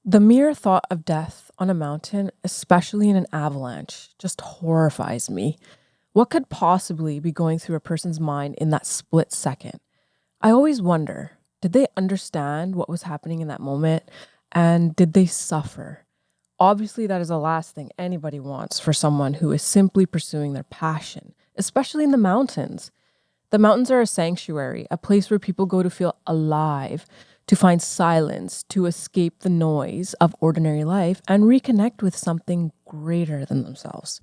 The mere thought of death on a mountain, especially in an avalanche, just horrifies me. What could possibly be going through a person's mind in that split second? I always wonder, did they understand what was happening in that moment? And did they suffer? Obviously, that is the last thing anybody wants for someone who is simply pursuing their passion, especially in the mountains. The mountains are a sanctuary, a place where people go to feel alive, to find silence, to escape the noise of ordinary life, and reconnect with something greater than themselves.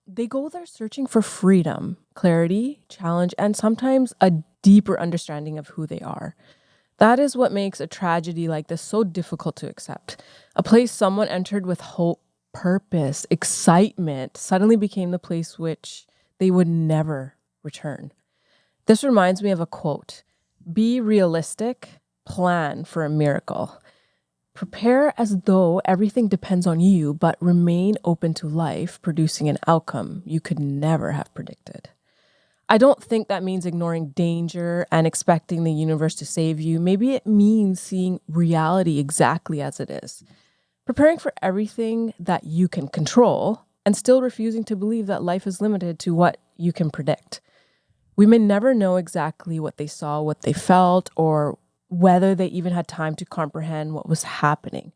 They go there searching for freedom, clarity, challenge, and sometimes a deeper understanding of who they are. That is what makes a tragedy like this so difficult to accept. A place someone entered with hope, purpose, excitement suddenly became the place which they would never return. This reminds me of a quote: "Be realistic, plan for a miracle. Prepare as though everything depends on you, but remain open to life, producing an outcome you could never have predicted." I don't think that means ignoring danger and expecting the universe to save you. Maybe it means seeing reality exactly as it is. Preparing for everything that you can control and still refusing to believe that life is limited to what you can predict. We may never know exactly what they saw, what they felt, or whether they even had time to comprehend what was happening.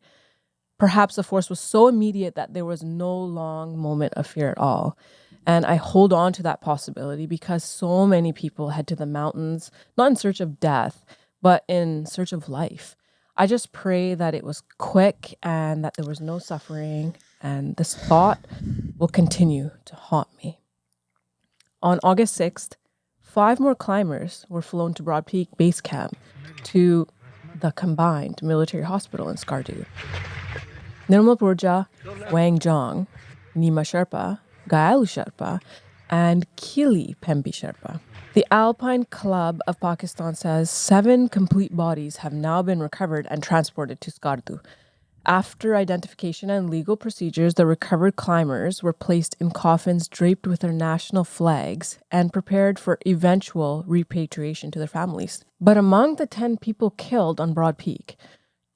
Perhaps the force was so immediate that there was no long moment of fear at all. And I hold on to that possibility because so many people head to the mountains, not in search of death, but in search of life. I just pray that it was quick and that there was no suffering, and this thought will continue to haunt me. On August 6th, 5 more climbers were flown to Broad Peak Base Camp to the combined military hospital in Skardu. Nirmal Purja, Wang Jong, Nima Sherpa, Gayalu Sherpa, and Kili Pembi Sherpa. The Alpine Club of Pakistan says 7 complete bodies have now been recovered and transported to Skardu. After identification and legal procedures, the recovered climbers were placed in coffins draped with their national flags and prepared for eventual repatriation to their families. But among the 10 people killed on Broad Peak,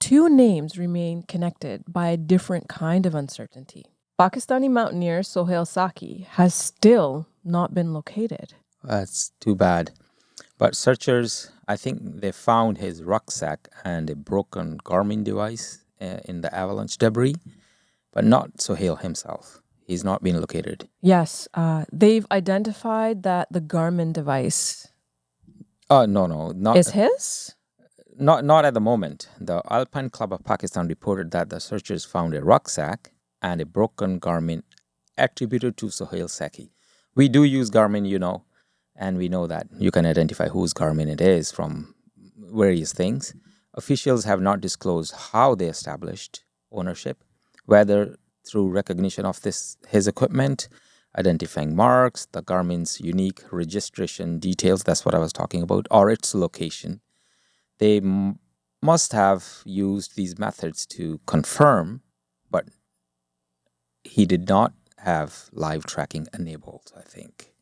2 names remain connected by a different kind of uncertainty. Pakistani mountaineer Sohail Saki has still not been located. That's too bad. But searchers, I think they found his rucksack and a broken Garmin device in the avalanche debris, but not Sohail himself. He's not been located. Yes, they've identified that the Garmin device Oh, no, is his? Not at the moment. The Alpine Club of Pakistan reported that the searchers found a rucksack and a broken Garmin attributed to Sohail Saki. We do use Garmin, and we know that you can identify whose Garmin it is from various things. Officials have not disclosed how they established ownership, whether through recognition of his equipment, identifying marks, the Garmin's unique registration details, that's what I was talking about, or its location. They must have used these methods to confirm, but he did not have live tracking enabled, I think.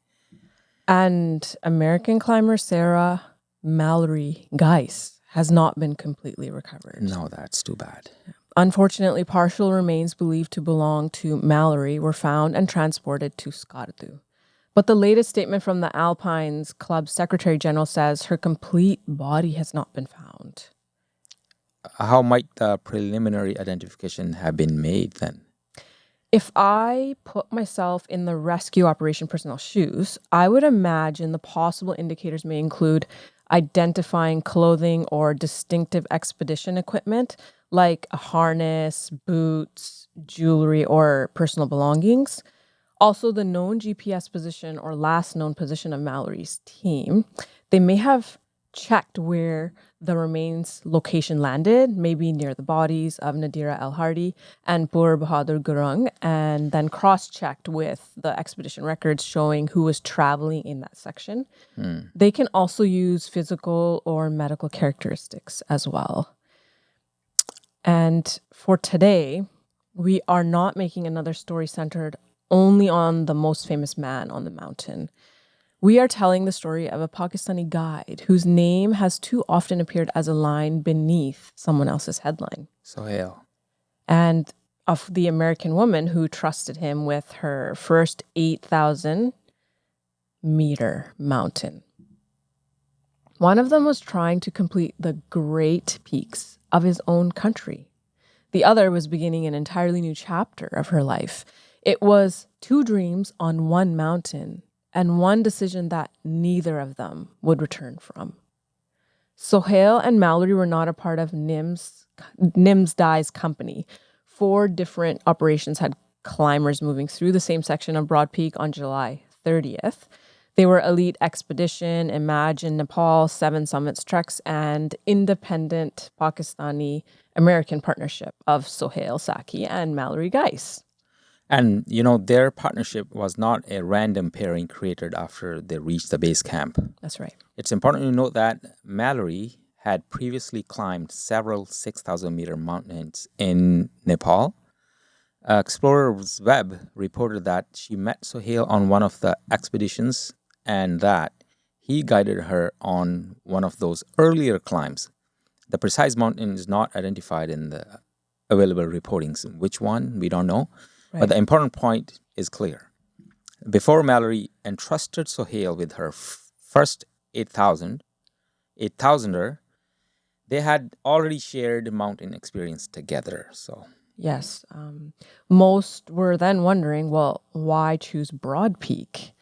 And American climber Sarah Mallory Geis has not been completely recovered. No, that's too bad. Unfortunately, partial remains believed to belong to Mallory were found and transported to Skardu. But the latest statement from the Alpines Club Secretary General says her complete body has not been found. How might the preliminary identification have been made then? If I put myself in the rescue operation personnel's shoes, I would imagine the possible indicators may include identifying clothing or distinctive expedition equipment like a harness, boots, jewelry, or personal belongings. Also, the known GPS position or last known position of Mallory's team. They may have checked where the remains location landed, maybe near the bodies of Nadira El Hardy and Pur Bahadur Gurung, and then cross-checked with the expedition records showing who was traveling in that section. They can also use physical or medical characteristics as well. And for today, we are not making another story centered only on the most famous man on the mountain. We are telling the story of a Pakistani guide whose name has too often appeared as a line beneath someone else's headline. Sohail. And of the American woman who trusted him with her first 8,000-meter mountain. One of them was trying to complete the great peaks of his own country. The other was beginning an entirely new chapter of her life. It was 2 dreams on one mountain and one decision that neither of them would return from. Sohail and Mallory were not a part of Nims Dai's company. 4 different operations had climbers moving through the same section of Broad Peak on July 30th. They were Elite Expedition, Imagine Nepal, 7 Summits Treks, and independent Pakistani American partnership of Sohail Sakhi and Mallory Geis. And, their partnership was not a random pairing created after they reached the base camp. That's right. It's important to note that Mallory had previously climbed several 6,000-meter mountains in Nepal. Explorer's Web reported that she met Sohail on one of the expeditions and that he guided her on one of those earlier climbs. The precise mountain is not identified in the available reportings. Which one, we don't know. Right. But the important point is clear. Before Mallory entrusted Sohail with her first 8,000er, they had already shared mountain experience together. So yes, most were then wondering, well, why choose Broad Peak?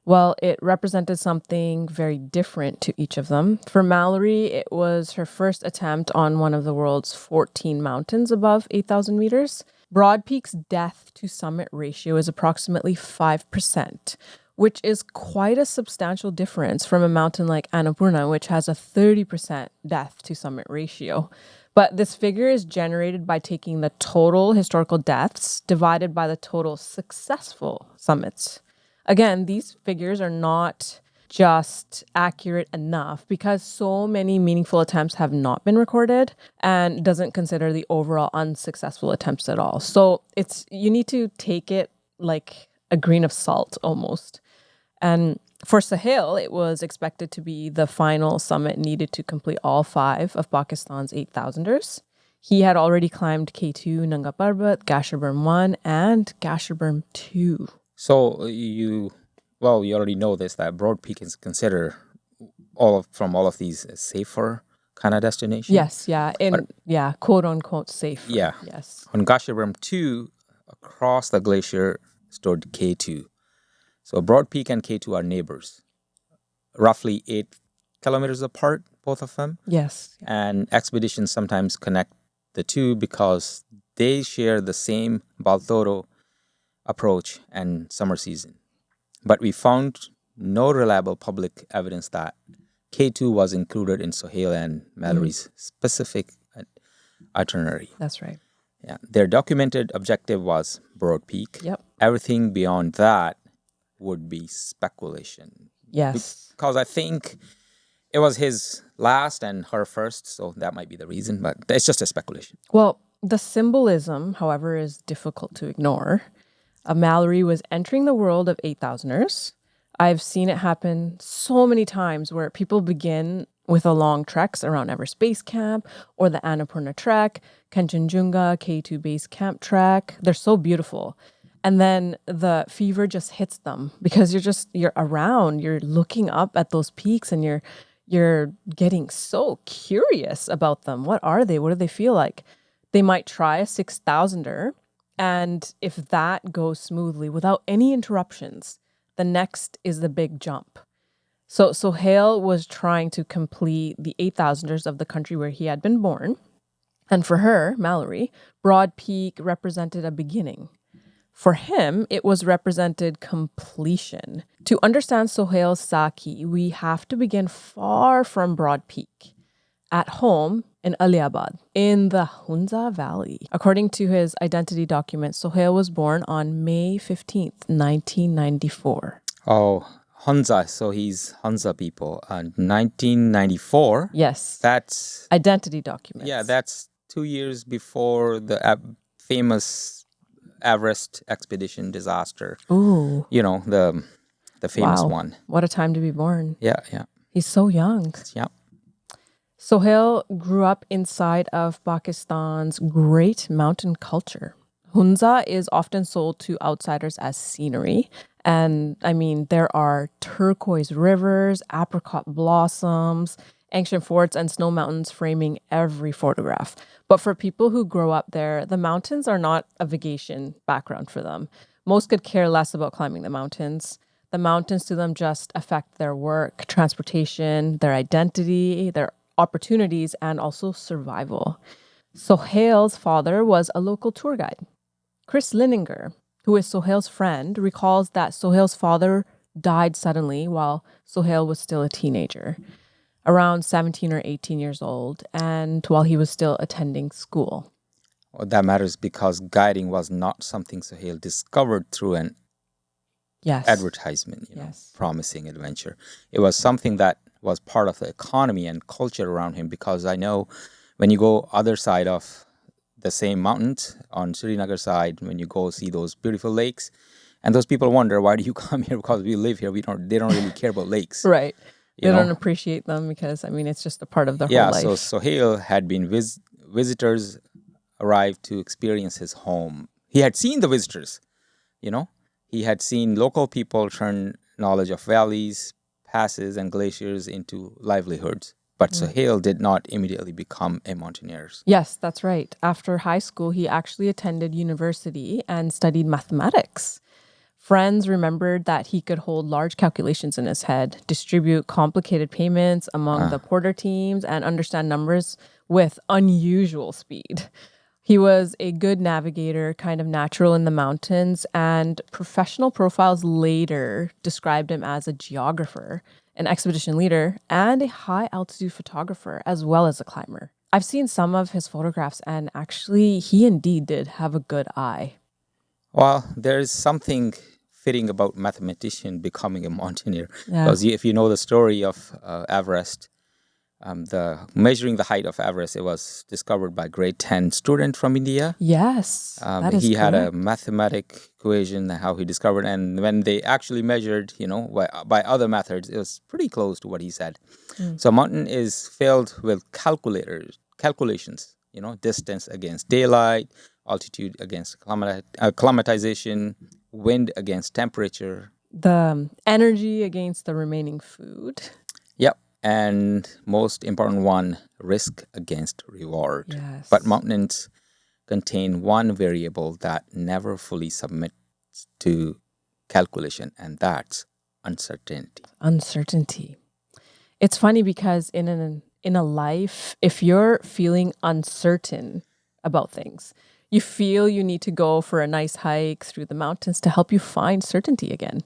Well, it represented something very different to each of them. For Mallory, it was her first attempt on one of the world's 14 mountains above 8,000 meters. Broad Peak's death to summit ratio is approximately 5%, which is quite a substantial difference from a mountain like Annapurna, which has a 30% death to summit ratio. But this figure is generated by taking the total historical deaths divided by the total successful summits. Again, these figures are not just accurate enough because so many meaningful attempts have not been recorded and doesn't consider the overall unsuccessful attempts at all. So you need to take it like a grain of salt almost. And for Sohail, it was expected to be the final summit needed to complete all 5 of Pakistan's 8,000ers. He had already climbed K2, Nanga Parbat, Gasherbrum I, and Gasherbrum II. So you already know this, that Broad Peak is considered from all of these safer kind of destinations. Yes, yeah, quote unquote safer. Yeah. Yes. On Gasherbrum II, across the glacier stood K2. So Broad Peak and K2 are neighbors, roughly 8 kilometers apart, both of them. Yes. And expeditions sometimes connect the two because they share the same Baltoro approach and summer season. But we found no reliable public evidence that K2 was included in Sohail and Mallory's specific itinerary. That's right. Yeah, their documented objective was Broad Peak. Yep. Everything beyond that would be speculation. Yes. Because I think it was his last and her first, so that might be the reason, but it's just a speculation. Well, the symbolism, however, is difficult to ignore. Mallory was entering the world of 8,000ers. I've seen it happen so many times where people begin with a long treks around Everest Base Camp or the Annapurna Trek, Kanchenjunga K2 Base Camp Trek. They're so beautiful. And then the fever just hits them because you're around, you're looking up at those peaks and you're getting so curious about them. What are they? What do they feel like? They might try a 6,000er. And if that goes smoothly without any interruptions, the next is the big jump. So Sohail was trying to complete the 8,000ers of the country where he had been born. And for her, Mallory, Broad Peak represented a beginning. For him, it was represented completion. To understand Sohail Saki, we have to begin far from Broad Peak, at home in Aliabad, in the Hunza Valley. According to his identity document, Sohail was born on May 15th, 1994. Oh, Hunza. So he's Hunza people. 1994. Yes. That's identity documents. Yeah, that's 2 years before the famous Everest expedition disaster. Ooh. The the famous Wow. one. What a time to be born. Yeah, yeah, He's so young. yeah. Sohail grew up inside of Pakistan's great mountain culture. Hunza is often sold to outsiders as scenery. And I mean, there are turquoise rivers, apricot blossoms, ancient forts, and snow mountains framing every photograph. But for people who grow up there, the mountains are not a vacation background for them. Most could care less about climbing the mountains. The mountains to them just affect their work, transportation, their identity, their opportunities, and also survival. Sohail's father was a local tour guide. Chris Lininger, who is Sohail's friend, recalls that Sohail's father died suddenly while Sohail was still a teenager, around 17 or 18 years old, and while he was still attending school. Well, that matters because guiding was not something Sohail discovered through an Yes. advertisement, Yes. promising adventure. It was something that was part of the economy and culture around him, because I know when you go other side of the same mountains on Srinagar side, when you go see those beautiful lakes, and those people wonder, why do you come here? Because we live here. They don't really care about lakes. Right. They You know? don't appreciate them because, I mean, it's just a part of their whole Yeah, life. so Sohail had been visitors arrived to experience his home. He had seen the visitors, you know. He had seen local people turn knowledge of valleys, passes, and glaciers into livelihoods. But Sohail did not immediately become a mountaineer. Yes, that's right. After high school, he actually attended university and studied mathematics. Friends remembered that he could hold large calculations in his head, distribute complicated payments among the porter teams, and understand numbers with unusual speed. He was a good navigator, kind of natural in the mountains, and professional profiles later described him as a geographer, an expedition leader, and a high altitude photographer, as well as a climber. I've seen some of his photographs, and actually, he indeed did have a good eye. Well, there's something fitting about mathematician becoming a mountaineer. Yeah. Because if you know the story of Everest, the measuring the height of Everest, it was discovered by grade 10 student from India. Yes, that is He had a correct. mathematic equation how he discovered, and when they actually measured, by other methods, it was pretty close to what he said. So mountain is filled with calculations, distance against daylight, altitude against climatization, wind against temperature. The energy against the remaining food. Yep. And most important one, risk against reward. Yes. But mountains contain one variable that never fully submits to calculation, and that's uncertainty. Uncertainty. It's funny because in a life, if you're feeling uncertain about things, you feel you need to go for a nice hike through the mountains to help you find certainty again.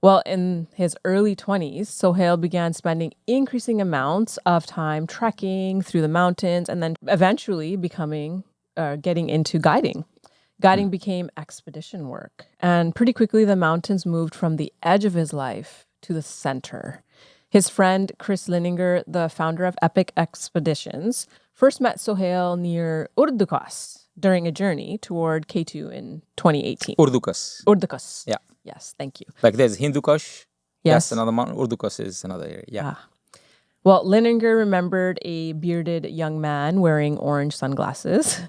Well, in his early 20s, Sohail began spending increasing amounts of time trekking through the mountains and then eventually getting into guiding. Guiding became expedition work. And pretty quickly, the mountains moved from the edge of his life to the center. His friend, Chris Lininger, the founder of Epic Expeditions, first met Sohail near Urdukas during a journey toward K2 in 2018. Urdukas. Urdukas. Yeah. Yes, thank you. Like there's Hindu Kush. Yes. That's another mountain. Urdukas is another area. Yeah. Well, Lininger remembered a bearded young man wearing orange sunglasses,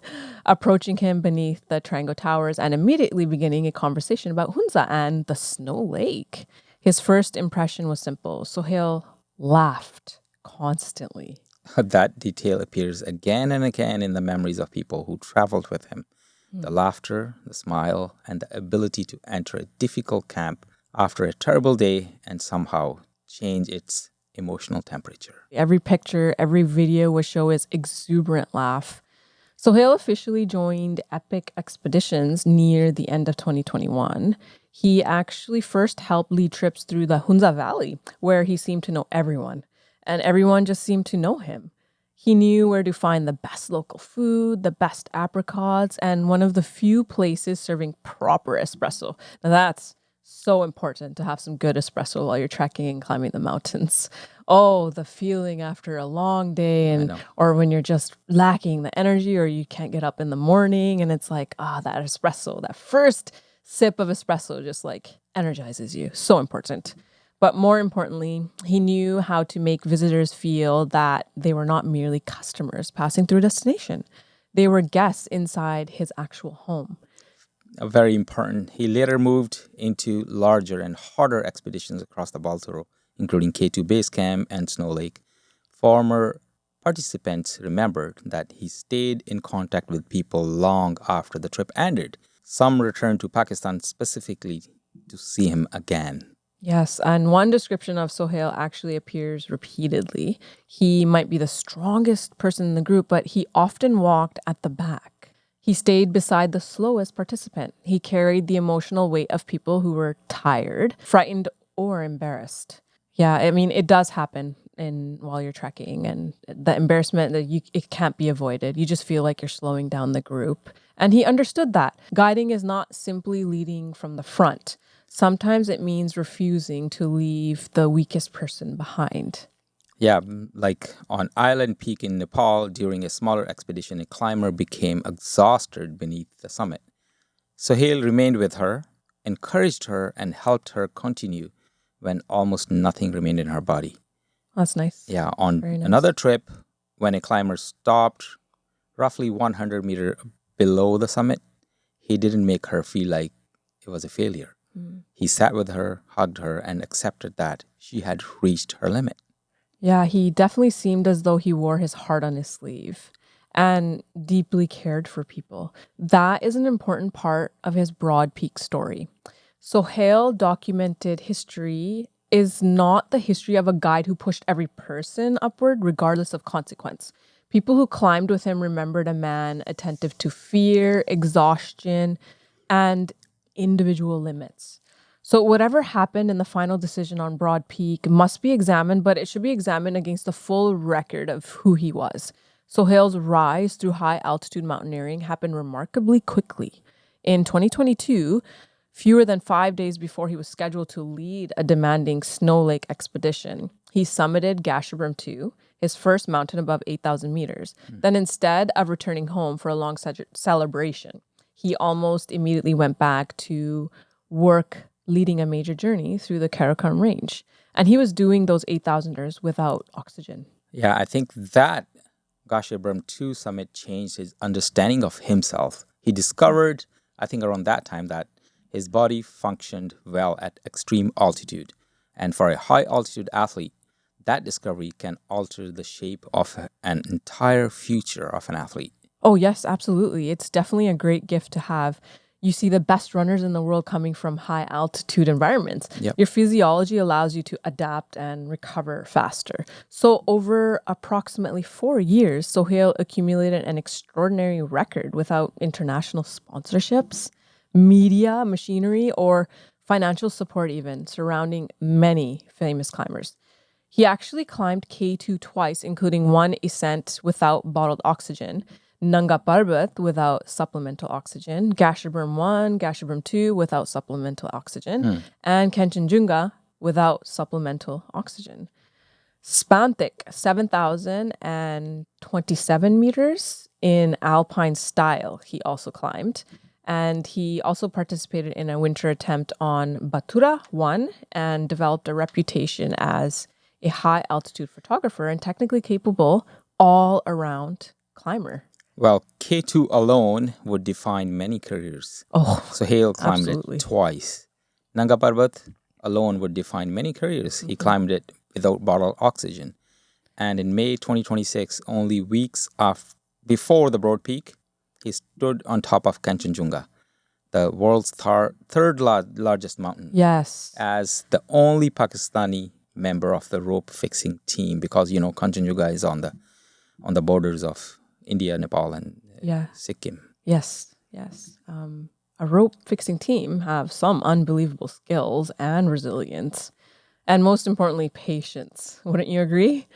approaching him beneath the Triangle Towers and immediately beginning a conversation about Hunza and the Snow Lake. His first impression was simple. Sohail laughed constantly. That detail appears again and again in the memories of people who traveled with him. The laughter, the smile, and the ability to enter a difficult camp after a terrible day and somehow change its emotional temperature. Every picture, every video would show his exuberant laugh. Sohail officially joined Epic Expeditions near the end of 2021. He actually first helped lead trips through the Hunza Valley, where he seemed to know everyone, and everyone just seemed to know him. He knew where to find the best local food, the best apricots, and one of the few places serving proper espresso. Now that's so important to have some good espresso while you're trekking and climbing the mountains. Oh, the feeling after a long day or when you're just lacking the energy or you can't get up in the morning and it's like, that espresso, that first sip of espresso just like energizes you. So important. But more importantly, he knew how to make visitors feel that they were not merely customers passing through a destination. They were guests inside his actual home. Very important. He later moved into larger and harder expeditions across the Baltoro, including K2 Base Camp and Snow Lake. Former participants remembered that he stayed in contact with people long after the trip ended. Some returned to Pakistan specifically to see him again. Yes, and one description of Sohail actually appears repeatedly. He might be the strongest person in the group, but he often walked at the back. He stayed beside the slowest participant. He carried the emotional weight of people who were tired, frightened, or embarrassed. Yeah, I mean, it does happen while you're trekking, and the embarrassment it can't be avoided. You just feel like you're slowing down the group. And he understood that. Guiding is not simply leading from the front. Sometimes it means refusing to leave the weakest person behind. Yeah, like on Island Peak in Nepal, during a smaller expedition, a climber became exhausted beneath the summit. Sohail remained with her, encouraged her, and helped her continue when almost nothing remained in her body. That's nice. Yeah, on Very nice. another trip, when a climber stopped roughly 100 meters below the summit, he didn't make her feel like it was a failure. He sat with her, hugged her, and accepted that she had reached her limit. Yeah, he definitely seemed as though he wore his heart on his sleeve and deeply cared for people. That is an important part of his Broad Peak story. Sohail documented history is not the history of a guide who pushed every person upward, regardless of consequence. People who climbed with him remembered a man attentive to fear, exhaustion, and individual limits. So whatever happened in the final decision on Broad Peak must be examined, but it should be examined against the full record of who he was. Sohail's rise through high altitude mountaineering happened remarkably quickly. In 2022, fewer than 5 days before he was scheduled to lead a demanding Snow Lake expedition, he summited Gasherbrum II, his first mountain above 8,000 meters. Then instead of returning home for a long celebration, he almost immediately went back to work leading a major journey through the Karakoram range. And he was doing those 8,000ers without oxygen. Yeah, I think that Gasherbrum II summit changed his understanding of himself. He discovered, I think around that time, that his body functioned well at extreme altitude. And for a high altitude athlete, that discovery can alter the shape of an entire future of an athlete. Oh, yes, absolutely. It's definitely a great gift to have. You see the best runners in the world coming from high altitude environments. Yep. Your physiology allows you to adapt and recover faster. So over approximately 4 years, Sohail accumulated an extraordinary record without international sponsorships, media, machinery, or financial support even surrounding many famous climbers. He actually climbed K2 twice, including one ascent without bottled oxygen, Nanga Parbat without supplemental oxygen, Gasherbrum I, Gasherbrum II without supplemental oxygen, and Kanchenjunga without supplemental oxygen. Spanthik, 7,027 meters in alpine style, he also climbed. And he also participated in a winter attempt on Batura I and developed a reputation as a high altitude photographer and technically capable all-around climber. Well, K2 alone would define many careers. Oh, Sohail climbed absolutely. it twice. Nanga Parbat alone would define many careers. He climbed it without bottled oxygen. And in May 2026, only weeks before the Broad Peak, he stood on top of Kanchenjunga, the world's third largest mountain, Yes. as the only Pakistani member of the rope fixing team, because Kanchenjunga is on the borders of India, Nepal, and Sikkim. Yes. A rope fixing team have some unbelievable skills and resilience, and most importantly, patience. Wouldn't you agree?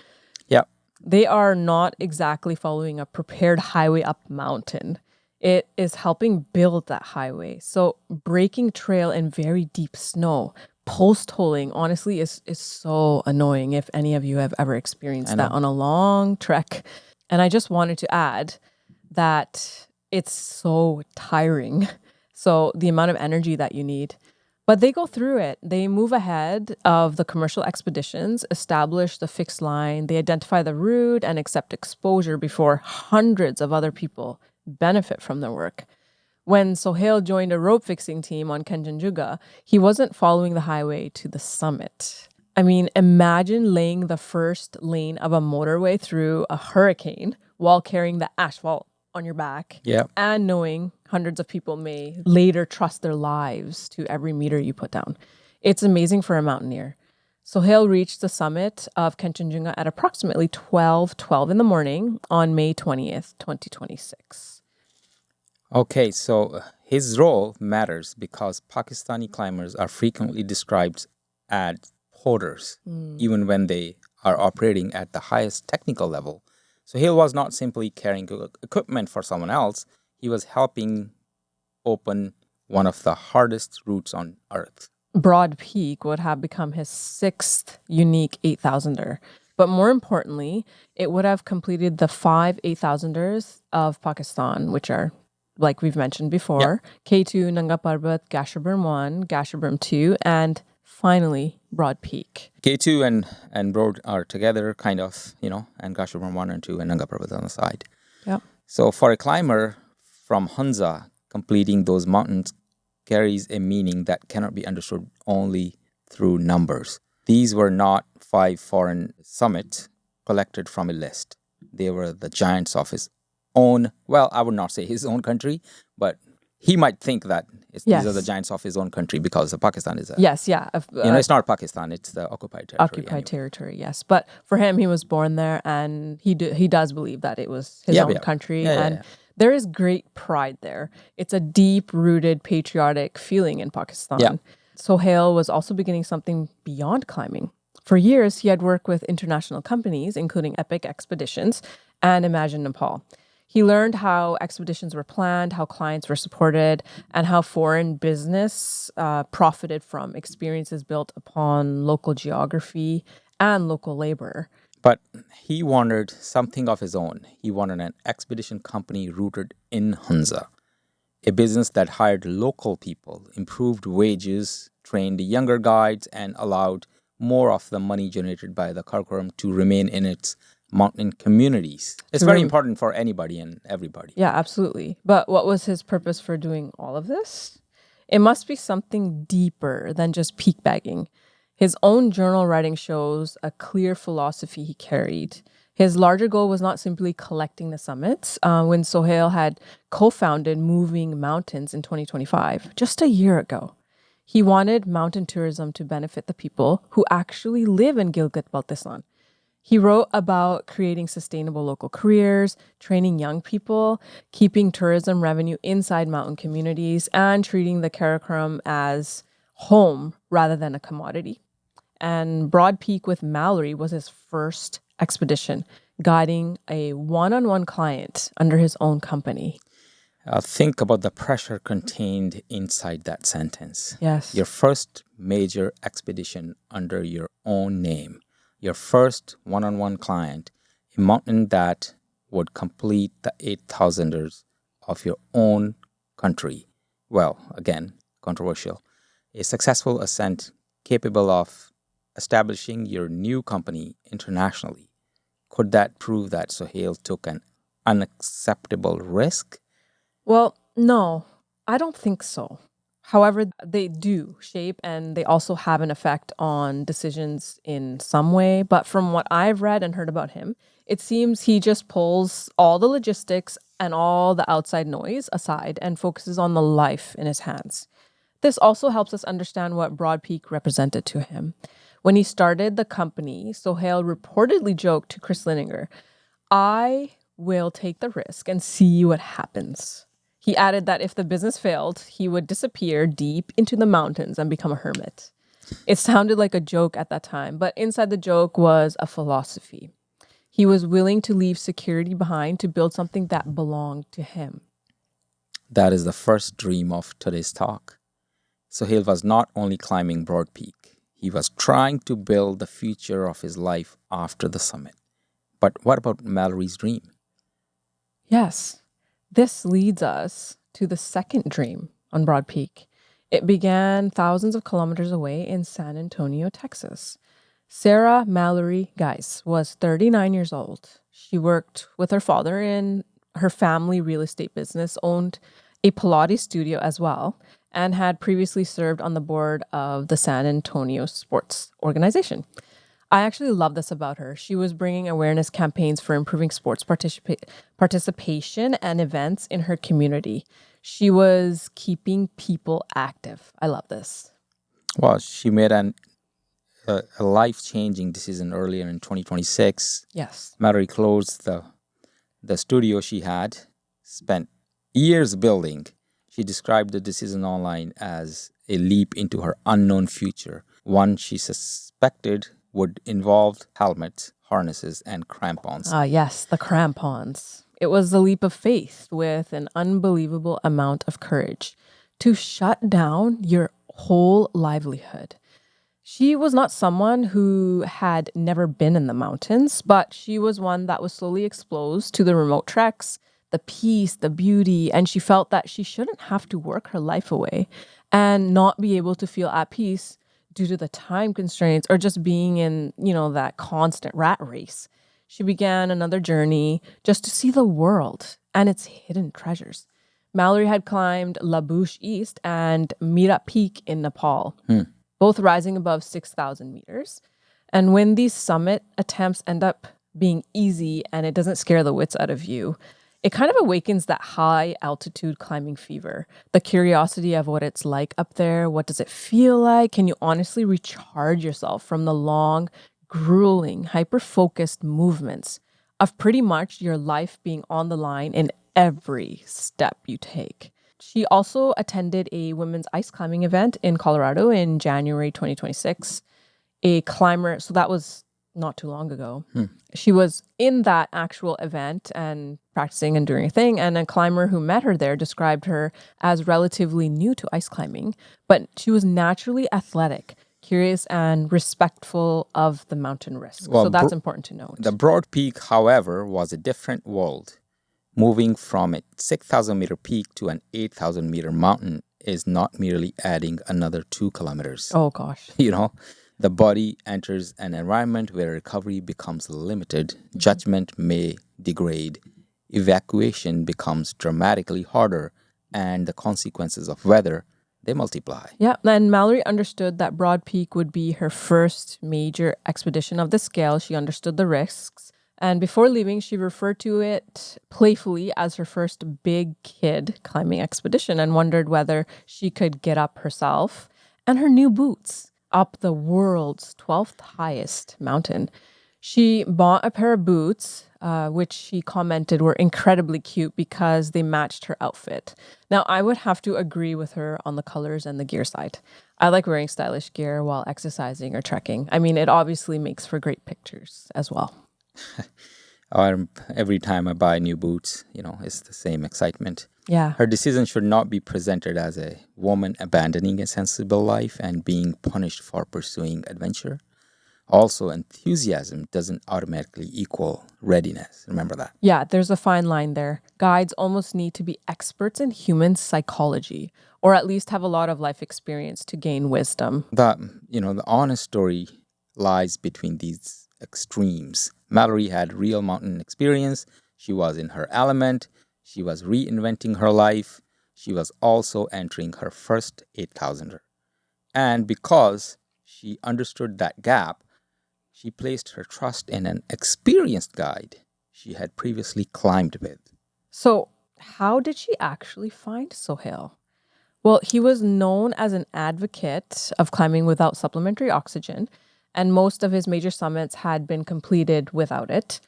Yeah. They are not exactly following a prepared highway up mountain. It is helping build that highway. So breaking trail in very deep snow, post-holing, honestly, is so annoying if any of you have ever experienced that on a long trek. And I just wanted to add that it's so tiring. So the amount of energy that you need. But they go through it. They move ahead of the commercial expeditions, establish the fixed line, they identify the route and accept exposure before hundreds of other people benefit from their work. When Sohail joined a rope fixing team on Kanchenjunga, he wasn't following the highway to the summit. I mean, imagine laying the first lane of a motorway through a hurricane while carrying the asphalt on your back and knowing hundreds of people may later trust their lives to every meter you put down. It's amazing for a mountaineer. Sohail reached the summit of Kanchenjunga at approximately 12:12 in the morning on May 20th, 2026. Okay, so his role matters because Pakistani climbers are frequently described as porters, even when they are operating at the highest technical level. So he was not simply carrying equipment for someone else, he was helping open one of the hardest routes on earth. Broad Peak would have become his sixth unique 8,000er. But more importantly, it would have completed the 5 8,000ers of Pakistan, which are, like we've mentioned before, K2, Nanga Parbat, Gasherbrum I, Gasherbrum II, and finally, Broad Peak. K2 and Broad are together, kind of, and Gasherbrum 1 and 2 and Nanga Parbat on the side. Yep. So for a climber from Hunza, completing those mountains carries a meaning that cannot be understood only through numbers. These were not 5 foreign summits collected from a list. They were the giants of his own, well, I would not say his own country, but he might think that these are the giants of his own country because Pakistan is it's not Pakistan, it's the occupied territory. Territory, yes. But for him, he was born there and he does believe that it was his own country. There is great pride there. It's a deep-rooted patriotic feeling in Pakistan. Yeah. Sohail was also beginning something beyond climbing. For years, he had worked with international companies, including Epic Expeditions and Imagine Nepal. He learned how expeditions were planned, how clients were supported, and how foreign business profited from experiences built upon local geography and local labor. But he wanted something of his own. He wanted an expedition company rooted in Hunza, a business that hired local people, improved wages, trained younger guides, and allowed more of the money generated by the Karakoram to remain in its mountain communities. It's very important for anybody and everybody. Yeah, absolutely. But what was his purpose for doing all of this? It must be something deeper than just peak bagging. His own journal writing shows a clear philosophy he carried. His larger goal was not simply collecting the summits. When Sohail had co-founded Moving Mountains in 2025, just a year ago, he wanted mountain tourism to benefit the people who actually live in Gilgit-Baltistan. He wrote about creating sustainable local careers, training young people, keeping tourism revenue inside mountain communities, and treating the Karakoram as home rather than a commodity. And Broad Peak with Mallory was his first expedition, guiding a one-on-one client under his own company. Think about the pressure contained inside that sentence. Yes. Your first major expedition under your own name. Your first one-on-one client, a mountain that would complete the 8,000ers of your own country. Well, again, controversial. A successful ascent capable of establishing your new company internationally. Could that prove that Sohail took an unacceptable risk? Well, no, I don't think so. However, they do shape and they also have an effect on decisions in some way. But from what I've read and heard about him, it seems he just pulls all the logistics and all the outside noise aside and focuses on the life in his hands. This also helps us understand what Broad Peak represented to him. When he started the company, Sohail reportedly joked to Chris Lininger, "I will take the risk and see what happens." He added that if the business failed, he would disappear deep into the mountains and become a hermit. It sounded like a joke at that time, but inside the joke was a philosophy. He was willing to leave security behind to build something that belonged to him. That is the first dream of today's talk. Sohail was not only climbing Broad Peak, he was trying to build the future of his life after the summit. But what about Mallory's dream? Yes. This leads us to the second dream on Broad Peak. It began thousands of kilometers away in San Antonio, Texas. Sarah Mallory Geis was 39 years old. She worked with her father in her family real estate business, owned a Pilates studio as well, and had previously served on the board of the San Antonio Sports Organization. I actually love this about her. She was bringing awareness campaigns for improving sports participation and events in her community. She was keeping people active. I love this. Well, she made a life-changing decision earlier in 2026. Yes. Mallory closed the studio she had, spent years building. She described the decision online as a leap into her unknown future, one she suspected would involve helmets, harnesses, and crampons. Yes, the crampons. It was a leap of faith with an unbelievable amount of courage to shut down your whole livelihood. She was not someone who had never been in the mountains, but she was one that was slowly exposed to the remote treks, the peace, the beauty, and she felt that she shouldn't have to work her life away and not be able to feel at peace due to the time constraints or just being in, that constant rat race. She began another journey just to see the world and its hidden treasures. Mallory had climbed La Bouche East and Mira Peak in Nepal, both rising above 6,000 meters. And when these summit attempts end up being easy and it doesn't scare the wits out of you, it kind of awakens that high altitude climbing fever, the curiosity of what it's like up there. What does it feel like? Can you honestly recharge yourself from the long, grueling, hyper-focused movements of pretty much your life being on the line in every step you take? She also attended a women's ice climbing event in Colorado in January 2026. A climber, so that was not too long ago. She was in that actual event and practicing and doing a thing. And a climber who met her there described her as relatively new to ice climbing, but she was naturally athletic, curious, and respectful of the mountain risk. Well, so that's important to note. The Broad Peak, however, was a different world. Moving from a 6,000 meter peak to an 8,000 meter mountain is not merely adding another 2 kilometers. Oh, gosh. The body enters an environment where recovery becomes limited, judgment may degrade, evacuation becomes dramatically harder, and the consequences of weather, they multiply. Yeah, and Mallory understood that Broad Peak would be her first major expedition of this scale. She understood the risks. And before leaving, she referred to it playfully as her first big kid climbing expedition and wondered whether she could get up herself and her new boots up the world's 12th highest mountain. She bought a pair of boots, which she commented were incredibly cute because they matched her outfit. Now, I would have to agree with her on the colors and the gear side. I like wearing stylish gear while exercising or trekking. I mean, it obviously makes for great pictures as well. Every time I buy new boots, it's the same excitement. Yeah. Her decision should not be presented as a woman abandoning a sensible life and being punished for pursuing adventure. Also, enthusiasm doesn't automatically equal readiness. Remember that. Yeah, there's a fine line there. Guides almost need to be experts in human psychology, or at least have a lot of life experience to gain wisdom. The honest story lies between these extremes. Mallory had real mountain experience. She was in her element. She was reinventing her life. She was also entering her first 8,000er. And because she understood that gap, she placed her trust in an experienced guide she had previously climbed with. So, how did she actually find Sohail? Well, he was known as an advocate of climbing without supplementary oxygen, and most of his major summits had been completed without it.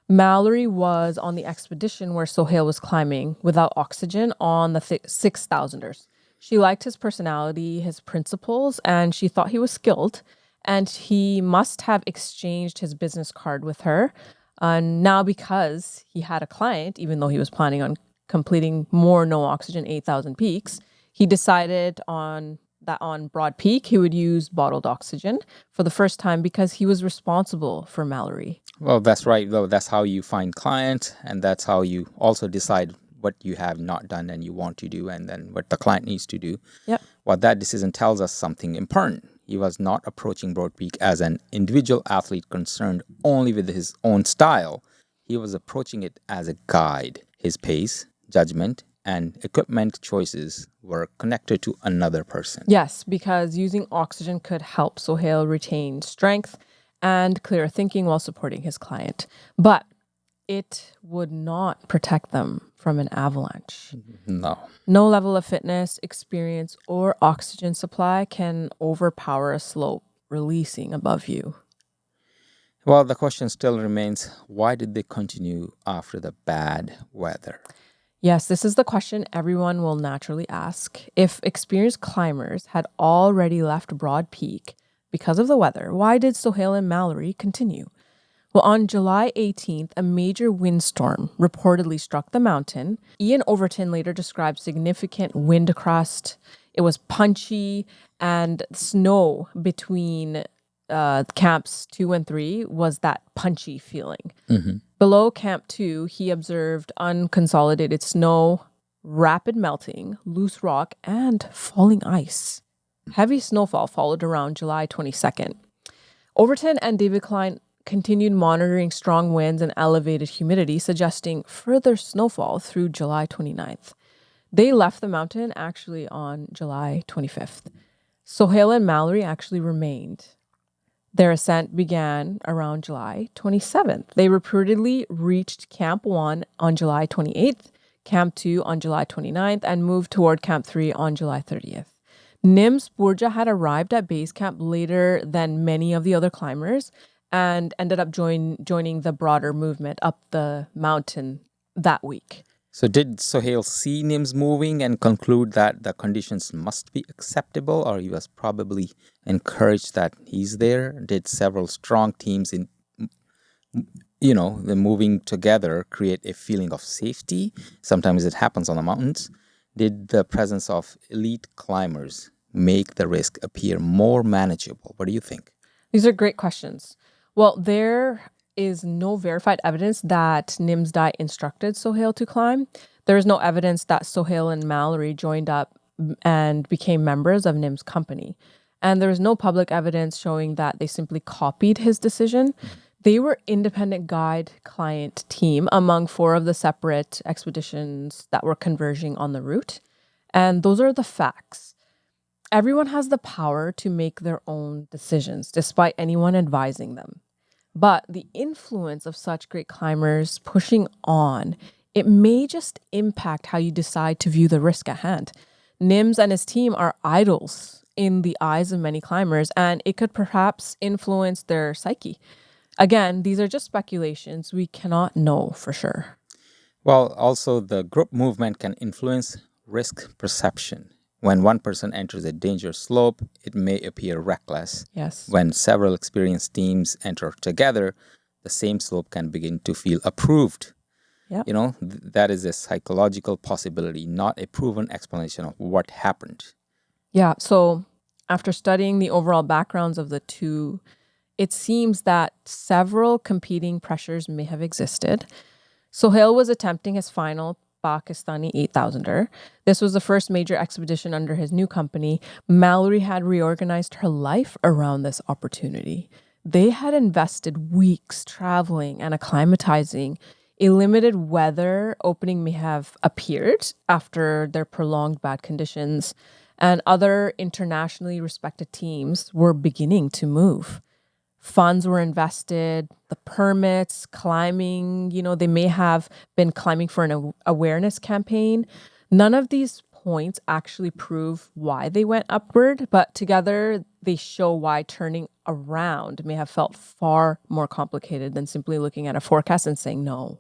Mallory was on the expedition where Sohail was climbing without oxygen on the 6,000ers. She liked his personality, his principles, and she thought he was skilled. And he must have exchanged his business card with her. Now, because he had a client, even though he was planning on completing more no oxygen 8,000 peaks, he decided on Broad Peak, he would use bottled oxygen for the first time because he was responsible for Mallory. Well, that's right, though. That's how you find clients, and that's how you also decide what you have not done and you want to do, and then what the client needs to do. Yep. Well, that decision tells us something important. He was not approaching Broad Peak as an individual athlete concerned only with his own style. He was approaching it as a guide. His pace, judgment, and equipment choices were connected to another person. Yes, because using oxygen could help Sohail retain strength and clear thinking while supporting his client. But it would not protect them from an avalanche. No. No level of fitness, experience, or oxygen supply can overpower a slope releasing above you. Well, the question still remains, why did they continue after the bad weather? Yes, this is the question everyone will naturally ask. If experienced climbers had already left Broad Peak because of the weather, why did Sohail and Mallory continue? Well, on July 18th, a major windstorm reportedly struck the mountain. Ian Overton later described significant wind crust. It was punchy, and snow between camps 2 and 3 was that punchy feeling. Below Camp 2, he observed unconsolidated snow, rapid melting, loose rock, and falling ice. Heavy snowfall followed around July 22nd. Overton and David Klein continued monitoring strong winds and elevated humidity, suggesting further snowfall through July 29th. They left the mountain actually on July 25th. Sohail and Mallory actually remained. Their ascent began around July 27th. They reportedly reached Camp 1 on July 28th, Camp 2 on July 29th, and moved toward Camp 3 on July 30th. Nims Purja had arrived at base camp later than many of the other climbers and ended up joining the broader movement up the mountain that week. So did Sohail see Nims moving and conclude that the conditions must be acceptable, or he was probably encouraged that he's there? Did several strong teams in, the moving together create a feeling of safety? Sometimes it happens on the mountains. Did the presence of elite climbers make the risk appear more manageable? What do you think? These are great questions. Well, there is no verified evidence that Nims Dai instructed Sohail to climb. There is no evidence that Sohail and Mallory joined up and became members of Nims' company. And there is no public evidence showing that they simply copied his decision. They were independent guide-client team among 4 of the separate expeditions that were converging on the route. And those are the facts. Everyone has the power to make their own decisions, despite anyone advising them. But the influence of such great climbers pushing on, it may just impact how you decide to view the risk at hand. Nims and his team are idols in the eyes of many climbers, and it could perhaps influence their psyche. Again, these are just speculations. We cannot know for sure. Well, also the group movement can influence risk perception. When one person enters a dangerous slope, it may appear reckless. Yes. When several experienced teams enter together, the same slope can begin to feel approved. Yep. That is a psychological possibility, not a proven explanation of what happened. Yeah. So after studying the overall backgrounds of the two, it seems that several competing pressures may have existed. Sohail was attempting his final Pakistani 8,000er. This was the first major expedition under his new company. Mallory had reorganized her life around this opportunity. They had invested weeks traveling and acclimatizing. A limited weather opening may have appeared after their prolonged bad conditions, and other internationally respected teams were beginning to move. Funds were invested, the permits, climbing, they may have been climbing for an awareness campaign. None of these points actually prove why they went upward, but together they show why turning around may have felt far more complicated than simply looking at a forecast and saying no.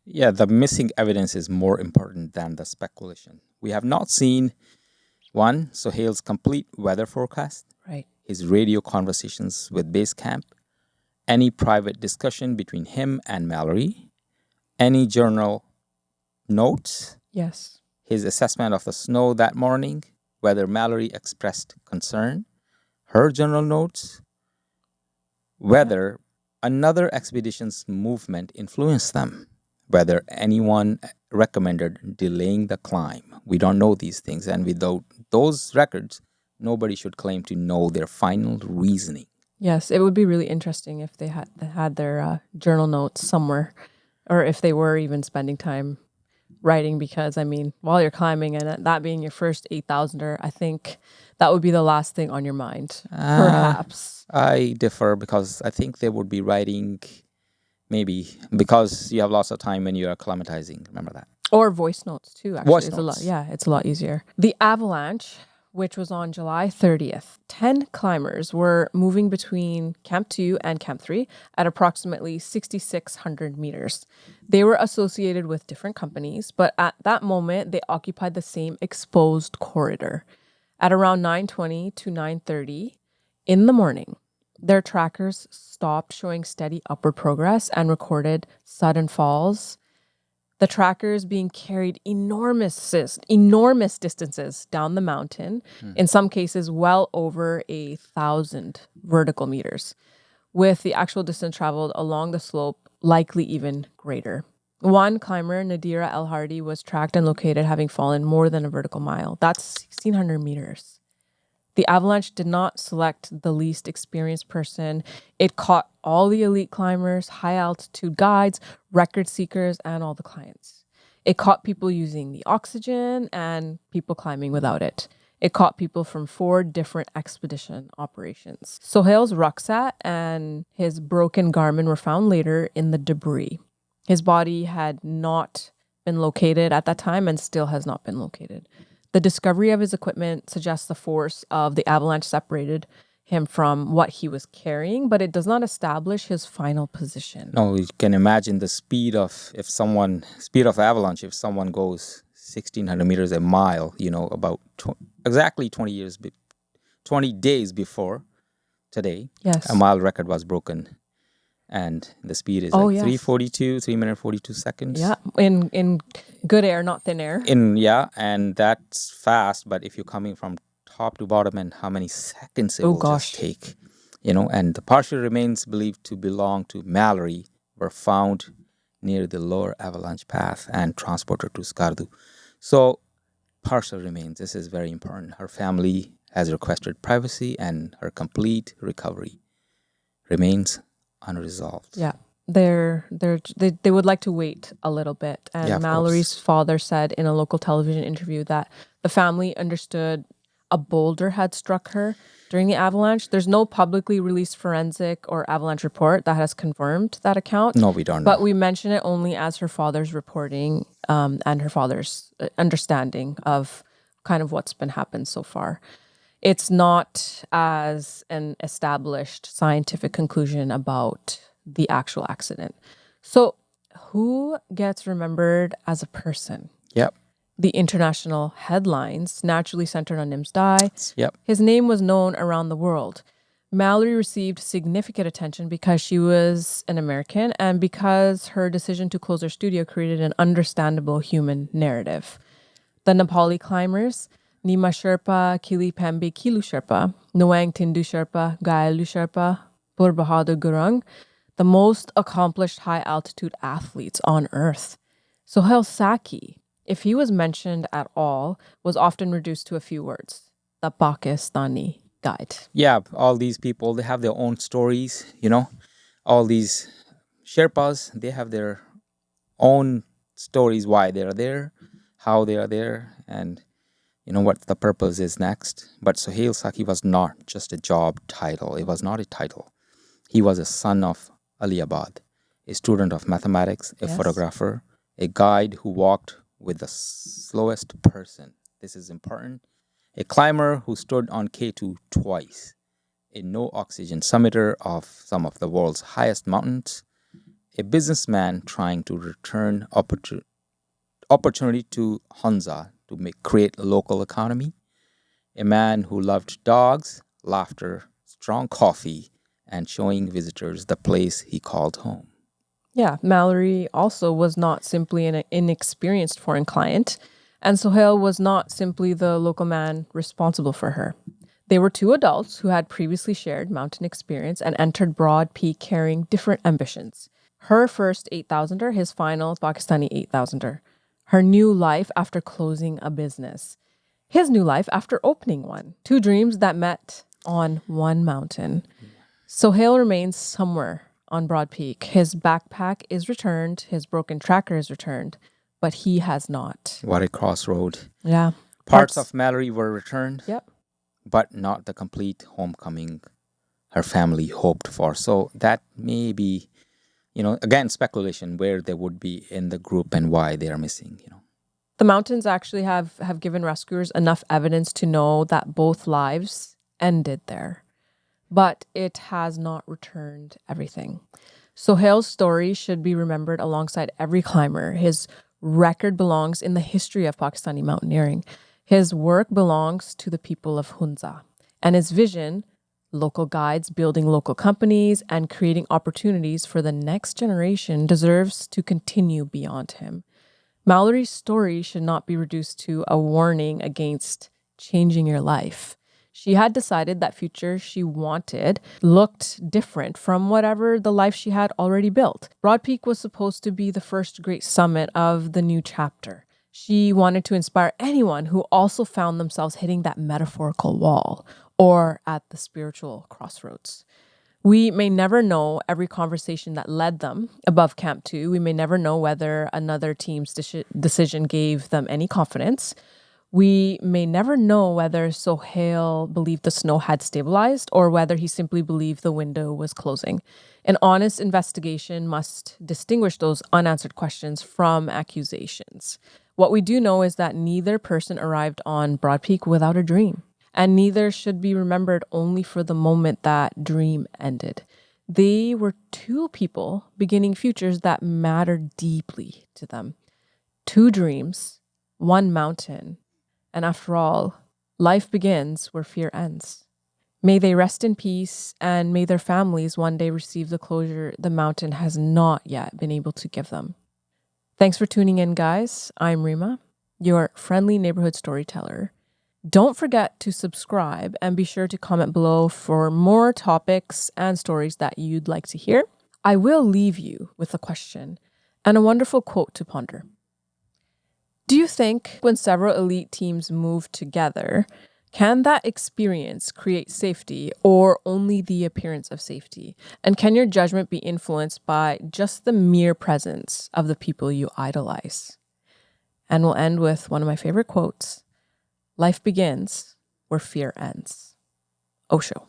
Yeah, the missing evidence is more important than the speculation. We have not seen, one, Sohail's complete weather forecast. Right. His radio conversations with base camp, any private discussion between him and Mallory, any journal notes, Yes. his assessment of the snow that morning, whether Mallory expressed concern, her journal notes, whether another expedition's movement influenced them. whether anyone recommended delaying the climb. We don't know these things, and without those records, nobody should claim to know their final reasoning. Yes, it would be really interesting if they had their journal notes somewhere, or if they were even spending time writing. Because I mean, while you're climbing and that being your first 8,000er, I think that would be the last thing on your mind, perhaps. I differ because I think they would be writing maybe because you have lots of time when you are acclimatizing. Remember that. Or voice notes too, actually. Voice It's a lot. notes. Yeah, it's a lot easier. The Avalanche, which was on July 30th, 10 climbers were moving between Camp 2 and Camp 3 at approximately 6,600 meters. They were associated with different companies, but at that moment, they occupied the same exposed corridor. At around 9:20 to 9:30 in the morning, their trackers stopped showing steady upward progress and recorded sudden falls. The trackers being carried enormous distances down the mountain, in some cases well over 1,000 vertical meters, with the actual distance traveled along the slope likely even greater. One climber, Nadira El Hardy, was tracked and located having fallen more than a vertical mile. That's 1,600 meters. The Avalanche did not select the least experienced person. It caught all the elite climbers, high altitude guides, record seekers, and all the clients. It caught people using the oxygen and people climbing without it. It caught people from 4 different expedition operations. Sohail's rucksack and his broken Garmin were found later in the debris. His body had not been located at that time and still has not been located. The discovery of his equipment suggests the force of the avalanche separated him from what he was carrying, but it does not establish his final position. No, you can imagine the speed of avalanche if someone goes 1,600 meters a mile. About exactly 20 days before today. Yes. A mile record was broken, and the speed is 3 minutes 42 seconds. Yeah, in good air, not thin air. And that's fast. But if you're coming from top to bottom, and how many seconds it will just take, and the partial remains believed to belong to Mallory were found near the lower avalanche path and transported to Skardu. So partial remains, this is very important. Her family has requested privacy and her complete recovery remains unresolved. Yeah. They would like to wait a little bit. And Mallory's father said in a local television interview that the family understood a boulder had struck her during the avalanche. There's no publicly released forensic or avalanche report that has confirmed that account. No, we don't know. But we mention it only as her father's reporting and her father's understanding of kind of what's been happened so far. It's not as an established scientific conclusion about the actual accident. So who gets remembered as a person? Yep. The international headlines naturally centered on Nims Dai. Yep. His name was known around the world. Mallory received significant attention because she was an American and because her decision to close her studio created an understandable human narrative. The Nepali climbers, Nima Sherpa, Kili Pembe Kilu Sherpa, Noang Tindu Sherpa, Gayalu Sherpa, Pur Bahadur Gurung, the most accomplished high-altitude athletes on Earth. Sohail Saki, if he was mentioned at all, was often reduced to a few words. The Pakistani guide. Yeah, all these people, they have their own stories, All these Sherpas, they have their own stories, why they are there, how they are there, and what the purpose is next. But Sohail Saki was not just a job title. It was not a title. He was a son of Aliabad, a student of mathematics, a photographer, a guide who walked with the slowest person. This is important. A climber who stood on K2 twice, a no-oxygen summiter of some of the world's highest mountains, a businessman trying to return opportunity to Hunza to create a local economy, a man who loved dogs, laughter, strong coffee, and showing visitors the place he called home. Yeah, Mallory also was not simply an inexperienced foreign client, and Sohail was not simply the local man responsible for her. They were 2 adults who had previously shared mountain experience and entered Broad Peak carrying different ambitions. Her first 8,000er, his final Pakistani 8,000er. Her new life after closing a business. His new life after opening one. Two dreams that met on one mountain. Sohail remains somewhere on Broad Peak. His backpack is returned. His broken tracker is returned. But he has not. What a crossroad. Yeah. Parts of Mallory were returned, Yep. but not the complete homecoming her family hoped for. So that may be, again, speculation where they would be in the group and why they are missing, The mountains actually have given rescuers enough evidence to know that both lives ended there. But it has not returned everything. Sohail's story should be remembered alongside every climber. His record belongs in the history of Pakistani mountaineering. His work belongs to the people of Hunza. And his vision, local guides building local companies and creating opportunities for the next generation, deserves to continue beyond him. Mallory's story should not be reduced to a warning against changing your life. She had decided that future she wanted looked different from whatever the life she had already built. Broad Peak was supposed to be the first great summit of the new chapter. She wanted to inspire anyone who also found themselves hitting that metaphorical wall or at the spiritual crossroads. We may never know every conversation that led them above Camp 2. We may never know whether another team's decision gave them any confidence. We may never know whether Sohail believed the snow had stabilized or whether he simply believed the window was closing. An honest investigation must distinguish those unanswered questions from accusations. What we do know is that neither person arrived on Broad Peak without a dream, and neither should be remembered only for the moment that dream ended. They were two people beginning futures that mattered deeply to them. Two dreams, one mountain. And after all, life begins where fear ends. May they rest in peace, and may their families one day receive the closure the mountain has not yet been able to give them. Thanks for tuning in, guys. I'm Rima, your friendly neighborhood storyteller. Don't forget to subscribe and be sure to comment below for more topics and stories that you'd like to hear. I will leave you with a question and a wonderful quote to ponder. Do you think when several elite teams move together, can that experience create safety or only the appearance of safety? And can your judgment be influenced by just the mere presence of the people you idolize? And we'll end with one of my favorite quotes. Life begins where fear ends. Osho.